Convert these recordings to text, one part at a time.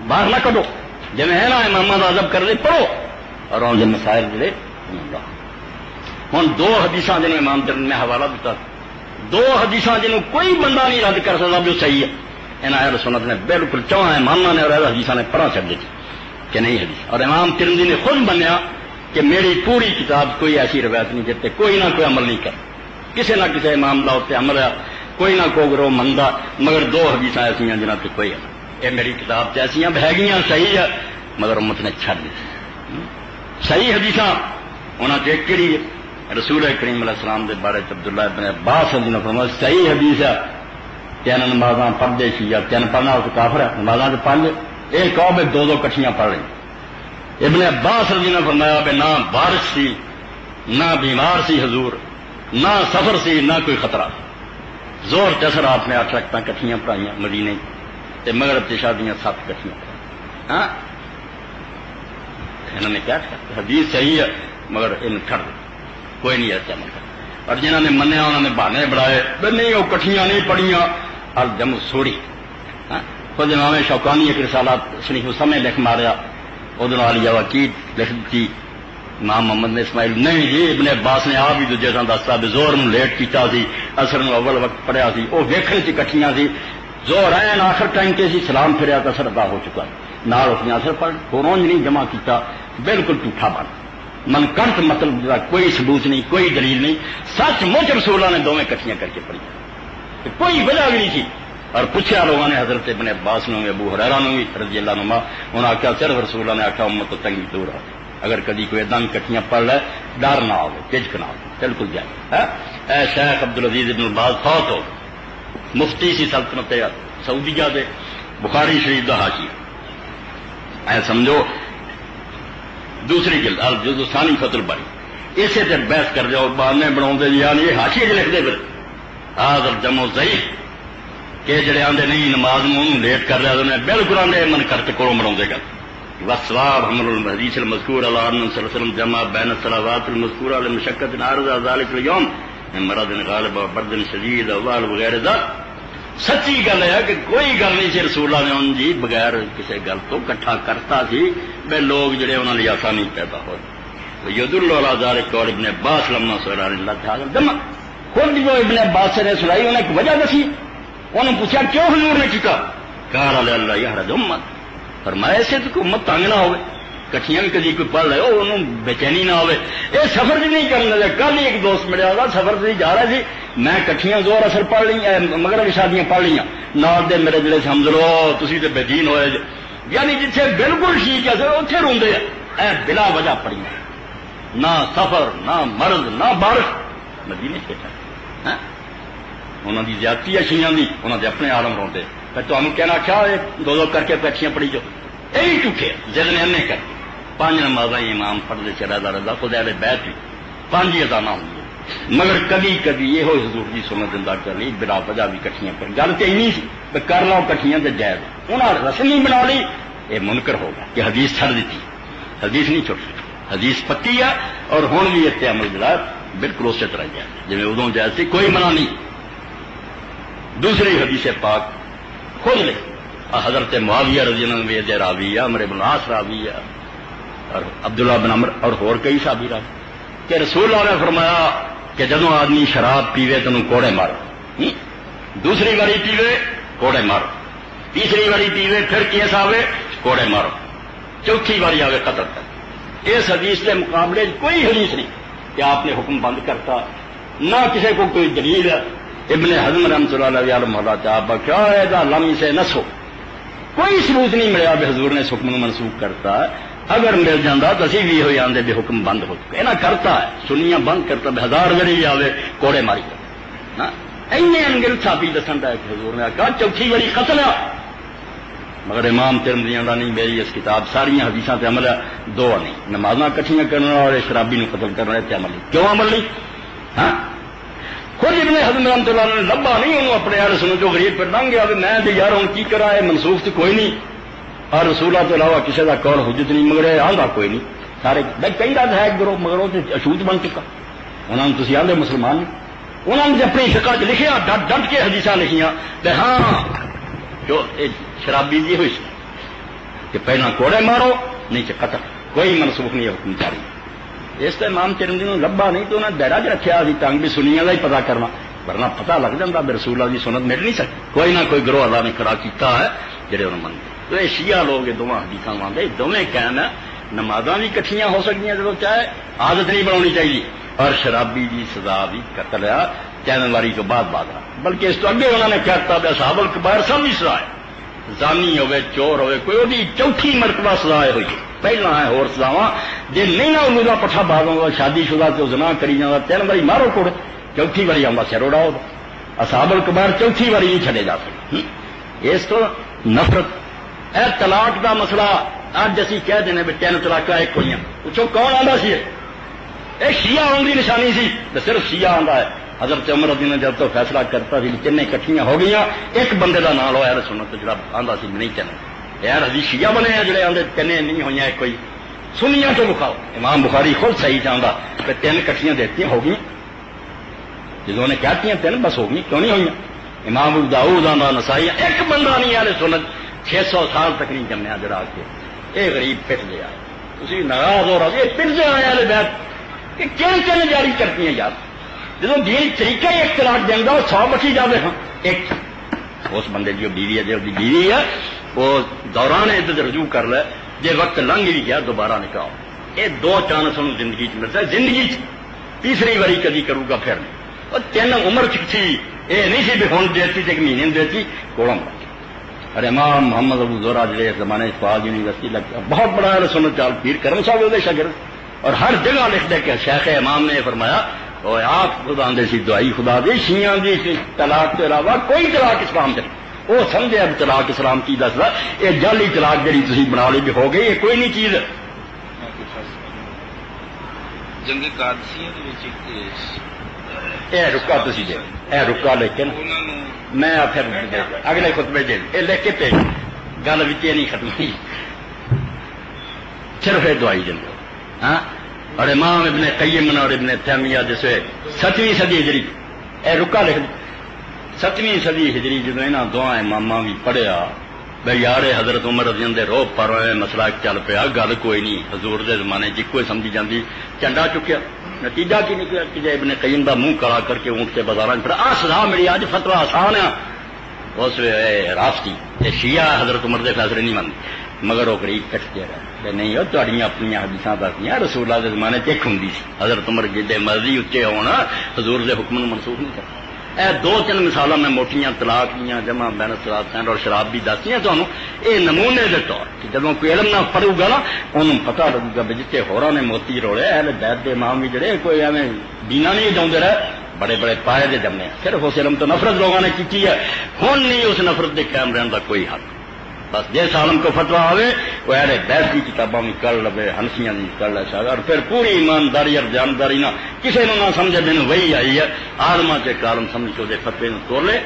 باہر نہ کڈو جی ہے نا امام کا ادب کر لے پڑھو اور آن جن مسائل جڑے ہوں دو حدیث جنہوں امام ترمذی نے حوالہ دیتا دو حدیث جنہوں کوئی بندہ نہیں رد کر سکتا جو صحیح ہے انہاں اہل سنت نے بالکل چواں امامہ نے اور اہل حدیث نے پڑھا چڑھ دیتی کہ نہیں حدیث اور امام ترمذی نے خود منیا کہ میری پوری کتاب کوئی ایسی روایت نہیں جتنے کوئی نہ کوئی عمل نہیں کر کسی نہ کسی امام دا اتنے عمل ہے کوئی نہ کوئی گروہ مندا مگر دو حدیث ایسا جنہاں سے کوئی عمل یہ میری کتاب سے ایسا ہے صحیح ہے مگر امت نے چھڑ دی صحیح حدیث انہوں نے کہڑی رسول کریم علیہ السلام کے بارے عبداللہ ابن عباس رضی اللہ عنہ فرمایا صحیح حدیث ہے تین نمازاں پڑھتے سی یا تین پڑھنا اس کافر ہے نمازاں تو پڑھ یہ کہو بھی دو دو کٹھیاں پڑھ رہی ابن عباس رضی اللہ عنہ فرمایا بھی نہ بارش سی نہ بیمار سی حضور نہ سفر سی نہ کوئی خطرہ زور چسر آپ نے 8 رکعتاں کٹھیاں پڑھائیاں مدینے تے مغرب عشاء دیاں 7 کٹھیاں پڑھائیاں ہاں انہوں نے کیا حدیث صحیح ہے مگر ان کھڑ کوئی نہیں ایسا عمل کر اور جنہوں نے منیا انہوں نے بہانے بڑھائے نہیں وہ کٹھیاں نہیں پڑھیاں الجم سوڑی خود امام شوکانی ایک رسالات شریف السمع لکھ ماریا ادھر علی وکیل لکھ دی امام محمد نے اسماعیل نہیں جی ابن عباس نے آپ بھی دوجے سان دستا بھی زور نو لیٹ کیتا سی اثر نو اول وقت پڑھیا سی وہ ویکھن چ کٹھیاں سی زور این آخر ٹائم تے سی سلام پھریا تو اثر ادا ہو چکا نال اس نے اثر پڑھ قرآن نہیں جمع کیتا بالکل جھوٹا بن من کنٹ مطلب کوئی ثبوت نہیں کوئی دلیل نہیں سچ مچ رسولہ نے دونوں کٹھیاں کر کے پڑھی کوئی وجہ بھی نہیں تھی اور پوچھا لوگوں نے حضرت ابن عباس نے ابو ہریرہ نے بھی رضی اللہ عنہ انہوں نے آخیا صرف رسولہ نے آخیا امت تو تنگی دور آ اگر کدی کوئی ادم کٹھیاں پڑھ لے ڈر نہ ہو جھجک نہ ہو بالکل جائے اے شیخ عبدالعزیز ابن باز فوت ہو مفتی سی سلطنت سعودیہ دے بخاری شریف دا حاشیہ اے سمجھو دوسری جلد الجزء الثانی فتح الباری اسے تے بحث کر جاؤ بہانے بناؤ یعنی یہ حاشیے چ لکھ دے پھر حاضر جمع ضعیف کہ جڑے آندے نہیں نماز میں لیٹ کر رہے ہیں بالکل آندے من کرتے کوڑوں بنا گا والصواب حمل الحدیث المذکور علی ان صلی اللہ علیہ وسلم جمع بین الصلوات المذکورہ علی مشقت عارض ذلك اليوم من مرض غالب و برد شدید اول وغیرہ دا سچی گل ہے کہ کوئی گل نہیں سی رسول اللہ نے ان جی بغیر کسی گل تو کٹھا کرتا سی بے لوگ جڑے انہوں نے آسانی پیدا ہو یدل علی ذلك قول ابن عباس لما سئل عن اللہ تعالی جمع خود جو ابن عباس سے نے سنائی انہیں ایک وجہ دسی انہوں نے پوچھا کیوں حضور نے کیتا قال علی اللہ یحرج امت فرمایا ایسے تو امت تنگ نہ ہوئے کٹھیاں بھی کدی کوئی پڑھ لے انہوں بےچینی نہ ہوئے یہ سفر بھی نہیں کرنے لگے کل ہی ایک دوست ملیا تھا سفر سے جا رہا سی میں کٹھیاں زور اثر پڑھ لی مگر شادیاں پڑھ لی نال دے میرے جڑے سمجھ لو تسی تے بے دین ہوئے یعنی جتھے بالکل ٹھیک ہے اتنے روندے اے بلا وجہ پڑھی نہ سفر نہ مرض نہ بارش مدینے سے انہوں کی زیادتی ہے شیعہ دی انہوں نے اپنے عالم روندے تمہیں کہنا کیا دو دو کر کے کٹھیاں پڑھی جو یہی چکے جد نے انے کر 5 نمازاں امام پڑھتے چلا رضا خود اہل بیت بھی 5 ہی اذاناں ہوں مگر کبھی کبھی یہ حضور کی سنت زندہ کر لی بلا وجہ بھی کٹھیاں کر گل تو نہیں سی کر لو کٹھیاں تو جائز انہوں نے رسمی بنا لی یہ منکر ہوگا کہ حدیث چھڑ دیتی حدیث نہیں چھوڑ سکتی حدیث پکی ہے اور ہوں بھی اتنے عمل جڑا بالکل اسی طرح جائز جی ادو جائز سی کوئی منع نہیں دوسری حدیث پاک خود لے حضرت معاویہ رضی اللہ عنہ راویہ عمر بن العاص راویہ اور عبداللہ بن عمر اور ہور کئی صحابی راوی کہ رسول اللہ نے فرمایا کہ جدوں آدمی شراب پیوے تو کوڑے مارو دوسری باری پیوے کوڑے مارو تیسری باری پیوے پھر کیس آوے کوڑے مارو چوتھی باری آوے قتل کر اس حدیث کے مقابلے کوئی حدیث نہیں کہ آپ نے حکم بند کرتا نہ کسی کو کوئی دلیل ہے ابن حزم رحمۃ اللہ علیہ مولا چاہا کیا ہے لم سے نسو کوئی ثبوت نہیں ملیا بھی حضور نے اس حکم منسوخ کرتا ہے اگر مل جاتا تو اسی بھی ہو جاندے بھی حکم بند ہو چکے نہ کرتا ہے سنیاں بند کرتا بھی 1000 بری آوے کوڑے ماری کر اینے انگل چھاپی دسن ہے کہ حضور نے کہا چوتھی بری قتل ہے مگر امام ترمذی کا نہیں میری اس کتاب ساری حدیثاں تے عمل ہے دو نہیں نمازاں کٹھیاں کرنا اور شرابی نو قتل کرنا تے عمل نہیں کیوں عمل نہیں ہاں خود ابن حزم رحمۃ اللہ نے لبا نہیں انہوں اپنے اہل سنت جو غریب پہ لنگ گیا میں تو یار ہوں کی کرا ہے منسوخ تو کوئی نہیں اور رسولہ تو علاوہ کسی کا قول حجت نہیں مگر آندا کوئی نہیں سارے بھائی کئی رات ہے گرو مگر وہ اشوت بن چکا انہوں نے تھی آدھے مسلمان نہیں انہوں نے اپنی فقہ چ لکھیا ڈٹ ڈٹ کے حدیث لکھیاں ہاں جو شرابی جی ہوئی کہ پہلا کوڑے مارو نہیں تو قتل، کوئی منسوخ نہیں حکم جاری۔ اس سے امام ترمذی نے لبا نہیں تو انہیں دائرہ جو رکھا ابھی تنگ بھی سنیاں کا ہی پتا کرنا، ورنہ پتہ لگ جاتا بھی رسول اللہ کی سنت مل نہیں سکتی۔ کوئی نہ کوئی گروہ اللہ نے کھڑا کیتا ہے جڑے انہوں منتے۔ تو یہ شیعہ لوگ یہ دونوں حدیثاں مانتے، دونوں قائم ہے نمازاں بھی کٹھیاں ہو سکتی ہیں جب چاہے، عادت نہیں بنانی چاہیے، اور شرابی کی سزا بھی قتل ہے چینل واری کے بعد بلکہ اس تو اگے انہوں نے کہتا ہے اصحاب الکبائر سب بھی سزا ہے، زانی ہوئے چور ہوئے کوئی وہی چوتھی مرتبہ سزا ہوئی ہے، پہلا ہے اور سزاواں جی نہیں نہ انہوں کا پٹھا باغوں کا شادی شدہ تو زنا کری جانا 3 باری مارو کوڑ، چوتھی باری آؤں سر اڑاؤ، اصحاب الکبائر چوتھی باری نہیں چھڑے جا سکتے۔ اس تو نفرت اے طلاق دا مسئلہ اج اسی کہہ دینے بھی 3 طلاقاں ایک ہوئی، پوچھو کون آندا سی یہ شیعہ آن کی نشانی سی تو صرف شیعہ آندا ہے۔ حضرت عمر رضی اللہ جب تو فیصلہ کرتا سی تینیں کٹھیاں ہو گئی، ایک بندے کا نام لو یار سنت جڑا آندا سی نہیں چلنا یار حدیث شیعہ بنے ہیں جڑے آندے 3 نہیں ہوئی ایک کوئی سنیاں تو بخاؤ۔ امام بخاری خود صحیح چاہتا کہ 3 کٹھیاں دیتی ہو گئی، جدوں نے کہتی ہیں 3 بس ہو گئی کیوں نہیں ہوئی۔ امام ابو داؤد آندا نسائی ایک بندہ نہیں یار سنت 600 سال تک نہیں جمیا جڑا کے یہ غریب پٹ گیا تھی ناراض ہو رہا یہ پٹ سے آیا بیت کہ کیوں جاری کرتی ہیں یار جب دین طریقہ ہی ایک طلاق دیں گا وہ 100 بچی جاتے ہیں ایک اس بندے کی بیوی ہے جو بیوی ہے وہ دوران عدت رجوع کر لے جی وقت لنگ بھی گیا دوبارہ نکاؤ یہ 2 چانس انہوں زندگی ملتا ہے زندگی تیسری باری کدی کروں گا پھر نہیں اور 3 عمر تھی یہ نہیں سی بھی ہوں دیتی ایک مہینے میں دیتی کوڑوں اور امام محمد ابو زہرا جڑے زمانے فاض یونیورسٹی لگتا بہت بڑا ہے سنت چال پیر کرم صاحب وہ شاگرد اور ہر جگہ لکھ دے کہ شیخ امام نے فرمایا اور آپ خدا آدھے سی دعائی خدا دے شیعہ دی طلاق کے علاوہ کوئی طلاق اسلام چلے وہ سمجھے اب طلاق اسلام کی دسدا یہ جعلی طلاق جڑی تھی بنا لی بھی ہو گئی یہ کوئی نہیں چیز جنگ قادسیہ اے رکا تھی دے اے رکا لیکن میں پھر اگلے خطبے دے یہ لکھ کے پہ گل بھی نہیں ختم ہوئی صرف دعائی دیں ہاں اور امام ابن قیم اور ابن تیمیہ جیسے 7ویں صدی ہجری اے رکا لکھ 7ویں صدی ہجری جدو یہاں دعا اماماں بھی پڑھیا بھائی یار حضرت عمر رضی اللہ عنہ روب پر مسئلہ چل پیا گل کوئی نہیں حضور دے زمانے جی کوئی سمجھی جاندی چنڈا چکیا نتیجہ کی نکلا کہ جی ابن قیم دا منہ کڑا کر کے اونٹ کے بازار پھر آ سزا ملی اج فتوی آسان ہے اس راستی شیعہ حضرت عمر دے فیصلے نہیں مانتے مگر وہ غریب کٹتے رہے نہیں وہ تھوڑی اپنی حدیثاں دسدیاں رسول اللہ دے زمانے چ ایک ہوں سی حضرت عمر جدے مرضی اچے ہونا حضور دے حکم منسوخ نہیں کرتا اے 2-3 مثالاں میں موٹیاں طلاق دیاں جمع بین الصلاتین اور شراب بھی دسیاں تمہیں یہ نمونے دے طور کہ جب کوئی علم نہ پڑھے گا نا انہوں پتہ لگے گا بھی جتنے ہوراں نے موتی روڑے اہل بیت دے امام بھی جڑے کوئی ایویں دینا نہیں جاؤندے رہے بڑے بڑے پائے دے جمنے صرف اس علم تو نفرت لوگوں نے کی ہے ہن نہیں اس نفرت دے قائم رہن دا کوئی حق بس جس عالم کو فتویٰ آئے وہ اہل بیت کی کتابوں میں کر لے ہنفیاں بھی کر لے سکتا اور پھر پوری ایمانداری اور جانداری نہ کسی نے نہ سمجھے مینوں وہی آئی ہے آلما سے عالم سمجھ کے فتوے میں توڑ لے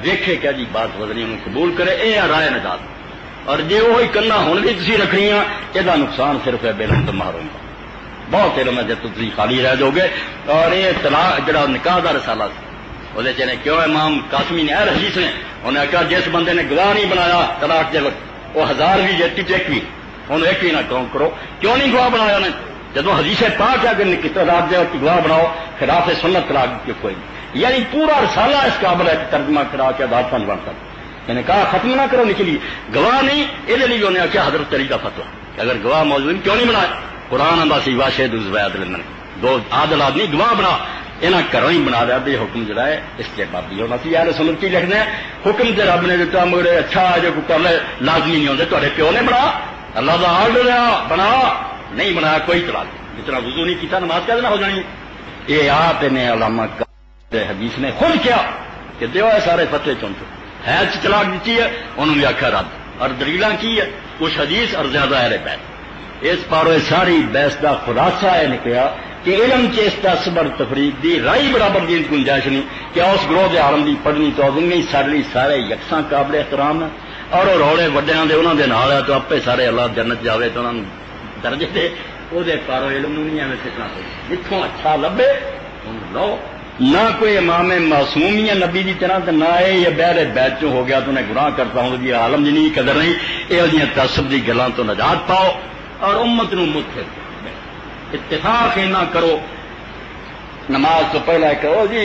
ویکھے کیا جی بات وزنی انہوں قبول کرے اے رائے نجات اور جی وہی کنا ہن بھی تسی رکھنی یہ نقصان صرف ہے بے علم تو محروم کا بہت علم ہے جب تسی خالی رہ جاؤ گے اور یہ طلاق جڑا نکاح دا رسالہ وہ چلے کیوں امام قاسمی نے حدیث نے انہیں کہا جس بندے نے گواہ نہیں بنایا طلاق کے وقت وہ 1000 بھی جیتی ایک بھی انہوں ایک بھی نہ کام کرو کیوں نہیں گواہ بنایا انہیں جب حدیث پاک ہے کہ طلاق دے وقت گواہ بناؤ خلاف سنت طلاق کی کوئی یعنی پورا رسالہ اس قابل ہے کہ ترجمہ کرا کے عدالت بن کر یعنی کہا ختم نہ کرو نکلی گواہ نہیں یہ لیے انہیں کیا حضرت علی کا فتویٰ اگر گواہ موجود کیوں نہیں بنایا قرآن امباسی واشد دو عادل آدمی گواہ بنا یہاں گھروں ہی بنا دیا بھی حکم جڑا ہے اس کے بعد ہونا سی یار سنت کی لکھنے حکم سے رب نے دیتا مگر اچھا جو کر لے لازمی نہیں ہوتے تے پیو نے بنا اللہ کا آرڈر لیا بنا نہیں بنایا کوئی طلاق جتنا وضو نہیں کیتا نماز کیا ہو جانی یہ آپ نے علامہ حدیث نے خود کیا کہ دیو ہے سارے فتوے چونچو ہے طلاق دیتی ہے انہوں نے آخیا رد اور دلیلاں کی ہے کچھ حدیث اور زیادہ اہل بیت اس پارو ساری بحث کا خلاصہ ہے نکلا کہ علم چیستا صبر تفریق دی رائی برابر دی گنجائش نہیں کیا اس گروہ کے عالم دی پڑھنی تو نہیں سارے سارے یکساں قابل احترام ہے اور وہ روڑے وڈیاں دے انہوں دے نال ہے تو آپ سارے اللہ جنت جاوے تو انہوں درجے دے وہ پارو علم نہیں ایویں سکنا جتوں اچھا لبے انہوں لو نہ کوئی امام معصومیاں نبی دی طرح نہ ہے یہ بہر بیت چوں ہو گیا تو انہیں گناہ کرتا ہوں جی عالم جنی قدر نہیں یہ تعصب دی گلاں تو نجات پاؤ اور امت نو متحد اتفاق نہ کرو نماز تو پہلا کرو جی